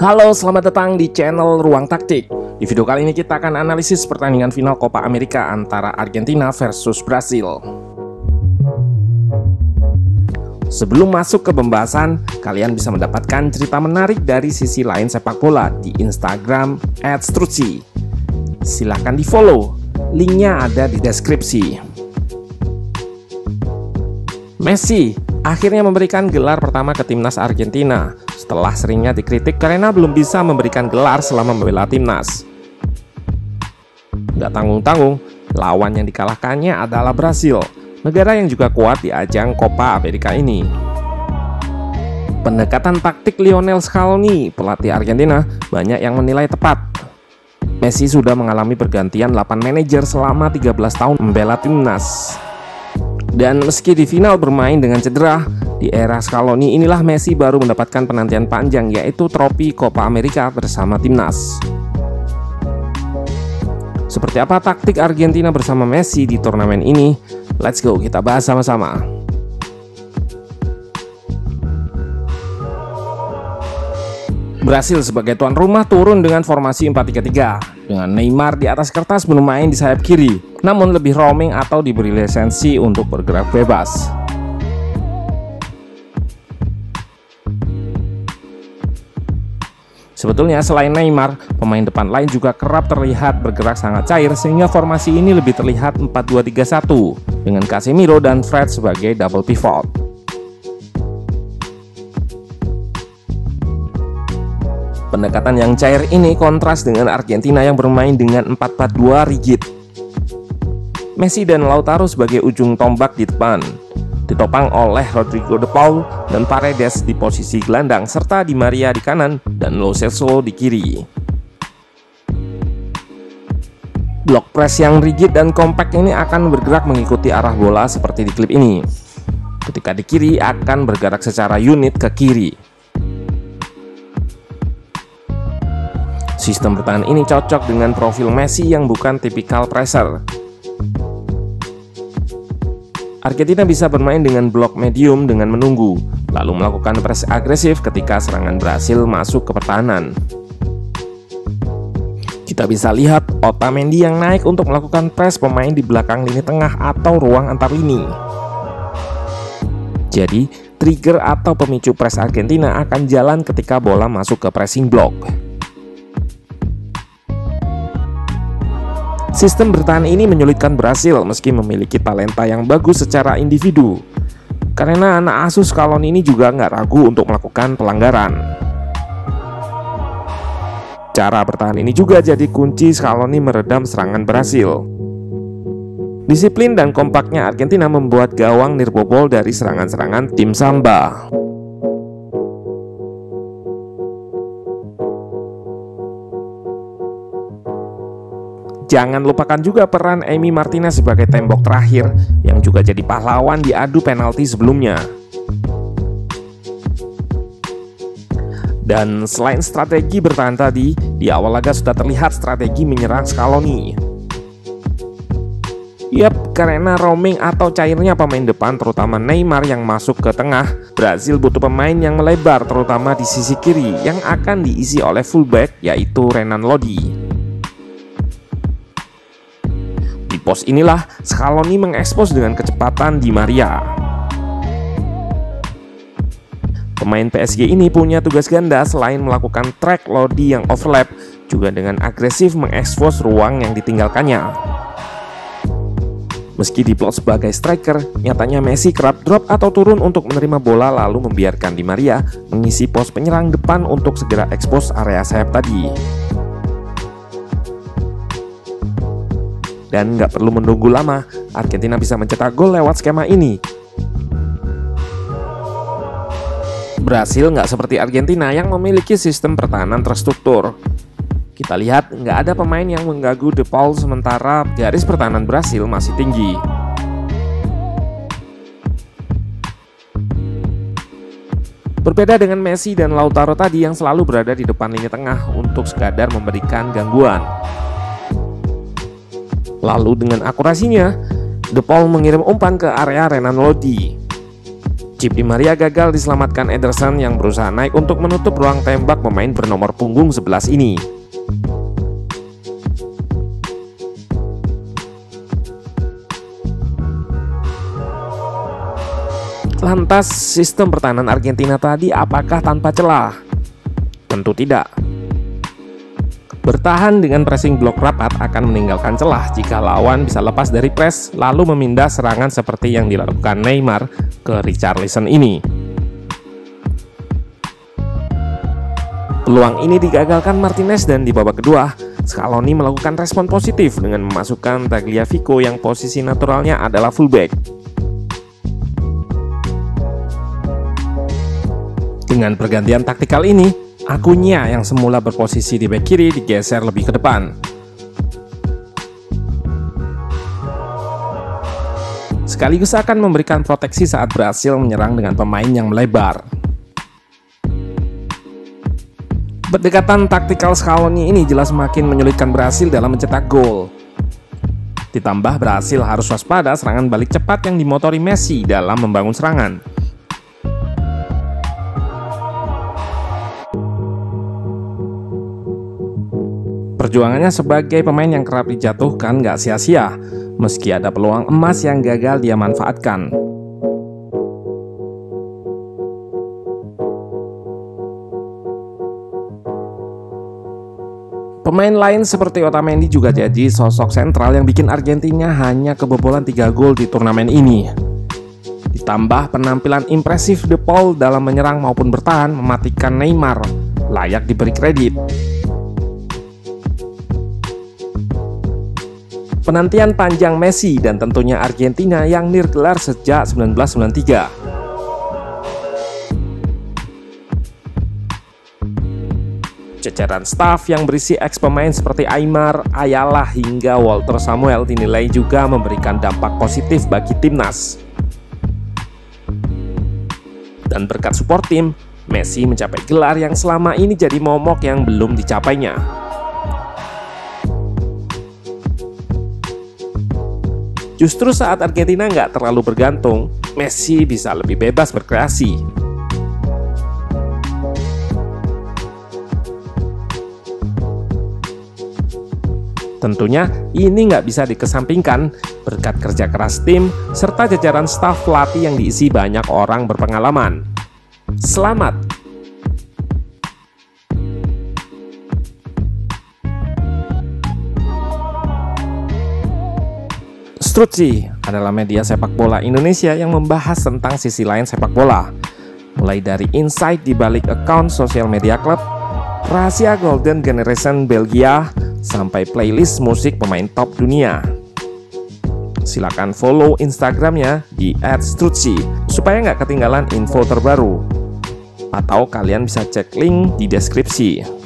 Halo, selamat datang di channel Ruang Taktik. Di video kali ini kita akan analisis pertandingan final Copa America antara Argentina versus Brasil. Sebelum masuk ke pembahasan, kalian bisa mendapatkan cerita menarik dari sisi lain sepak bola di Instagram @struci. Silahkan di follow, linknya ada di deskripsi. Messi akhirnya memberikan gelar pertama ke timnas Argentina setelah seringnya dikritik karena belum bisa memberikan gelar selama membela timnas. Gak tanggung-tanggung, lawan yang dikalahkannya adalah Brasil, negara yang juga kuat di ajang Copa America ini. Pendekatan taktik Lionel Scaloni, pelatih Argentina, banyak yang menilai tepat. Messi sudah mengalami pergantian 8 manajer selama 13 tahun membela timnas. Dan meski di final bermain dengan cedera, di era Scaloni inilah Messi baru mendapatkan penantian panjang, yaitu trofi Copa America bersama timnas. Seperti apa taktik Argentina bersama Messi di turnamen ini? Let's go, kita bahas sama-sama. Brasil sebagai tuan rumah turun dengan formasi 4-3-3 dengan Neymar di atas kertas bermain di sayap kiri, namun lebih roaming atau diberi lisensi untuk bergerak bebas. Sebetulnya selain Neymar, pemain depan lain juga kerap terlihat bergerak sangat cair sehingga formasi ini lebih terlihat 4-2-3-1 dengan Casemiro dan Fred sebagai double pivot. Pendekatan yang cair ini kontras dengan Argentina yang bermain dengan 4-4-2 rigid. Messi dan Lautaro sebagai ujung tombak di depan, ditopang oleh Rodrigo de Paul dan Paredes di posisi gelandang, serta Di Maria di kanan dan Lo Celso di kiri. Blok press yang rigid dan kompak ini akan bergerak mengikuti arah bola seperti di klip ini. Ketika di kiri akan bergerak secara unit ke kiri. Sistem bertahan ini cocok dengan profil Messi yang bukan tipikal presser. Argentina bisa bermain dengan blok medium dengan menunggu, lalu melakukan press agresif ketika serangan Brasil masuk ke pertahanan. Kita bisa lihat Otamendi yang naik untuk melakukan press pemain di belakang lini tengah atau ruang antar lini. Jadi, trigger atau pemicu press Argentina akan jalan ketika bola masuk ke pressing block. Sistem bertahan ini menyulitkan Brasil meski memiliki talenta yang bagus secara individu. Karena anak asuh Scaloni ini juga nggak ragu untuk melakukan pelanggaran. Cara bertahan ini juga jadi kunci Scaloni meredam serangan Brasil. Disiplin dan kompaknya Argentina membuat gawang nirbobol dari serangan-serangan tim Samba. Jangan lupakan juga peran Emi Martinez sebagai tembok terakhir yang juga jadi pahlawan di adu penalti sebelumnya. Dan selain strategi bertahan tadi, di awal laga sudah terlihat strategi menyerang Scaloni. Yap, karena roaming atau cairnya pemain depan terutama Neymar yang masuk ke tengah, Brasil butuh pemain yang melebar terutama di sisi kiri yang akan diisi oleh fullback yaitu Renan Lodi. Pos inilah Scaloni mengekspos dengan kecepatan Di Maria. Pemain PSG ini punya tugas ganda selain melakukan track Lodi yang overlap, juga dengan agresif mengekspos ruang yang ditinggalkannya. Meski diplot sebagai striker, nyatanya Messi kerap drop atau turun untuk menerima bola lalu membiarkan Di Maria mengisi pos penyerang depan untuk segera ekspos area sayap tadi. Dan nggak perlu menunggu lama, Argentina bisa mencetak gol lewat skema ini. Brasil nggak seperti Argentina yang memiliki sistem pertahanan terstruktur. Kita lihat nggak ada pemain yang mengganggu De Paul sementara garis pertahanan Brasil masih tinggi. Berbeda dengan Messi dan Lautaro tadi yang selalu berada di depan lini tengah untuk sekadar memberikan gangguan. Lalu dengan akurasinya, De Paul mengirim umpan ke area Renan Lodi. Chip Di Maria gagal diselamatkan Ederson yang berusaha naik untuk menutup ruang tembak pemain bernomor punggung 11 ini. Lantas, sistem pertahanan Argentina tadi apakah tanpa celah? Tentu tidak. Bertahan dengan pressing blok rapat akan meninggalkan celah jika lawan bisa lepas dari press lalu memindah serangan seperti yang dilakukan Neymar ke Richarlison ini. Peluang ini digagalkan Martinez dan di babak kedua, Scaloni melakukan respon positif dengan memasukkan Tagliafico yang posisi naturalnya adalah fullback. Dengan pergantian taktikal ini, Acuña yang semula berposisi di bek kiri digeser lebih ke depan. Sekaligus akan memberikan proteksi saat berhasil menyerang dengan pemain yang melebar. Pendekatan taktikal Scaloni ini jelas semakin menyulitkan Brasil dalam mencetak gol. Ditambah Brasil harus waspada serangan balik cepat yang dimotori Messi dalam membangun serangan. Perjuangannya sebagai pemain yang kerap dijatuhkan gak sia-sia, meski ada peluang emas yang gagal dia manfaatkan. Pemain lain seperti Otamendi juga jadi sosok sentral yang bikin Argentina hanya kebobolan 3 gol di turnamen ini. Ditambah penampilan impresif De Paul dalam menyerang maupun bertahan mematikan Neymar, layak diberi kredit. Penantian panjang Messi dan tentunya Argentina yang nirgelar sejak 1993. Jajaran staf yang berisi ex-pemain seperti Aimar, Ayala hingga Walter Samuel dinilai juga memberikan dampak positif bagi timnas. Dan berkat support tim, Messi mencapai gelar yang selama ini jadi momok yang belum dicapainya. Justru saat Argentina nggak terlalu bergantung, Messi bisa lebih bebas berkreasi. Tentunya ini nggak bisa dikesampingkan berkat kerja keras tim serta jajaran staf pelatih yang diisi banyak orang berpengalaman. Selamat! Strutsi adalah media sepak bola Indonesia yang membahas tentang sisi lain sepak bola, mulai dari insight di balik akun sosial media klub, rahasia Golden Generation Belgia, sampai playlist musik pemain top dunia. Silakan follow Instagramnya di @strutsi supaya nggak ketinggalan info terbaru. Atau kalian bisa cek link di deskripsi.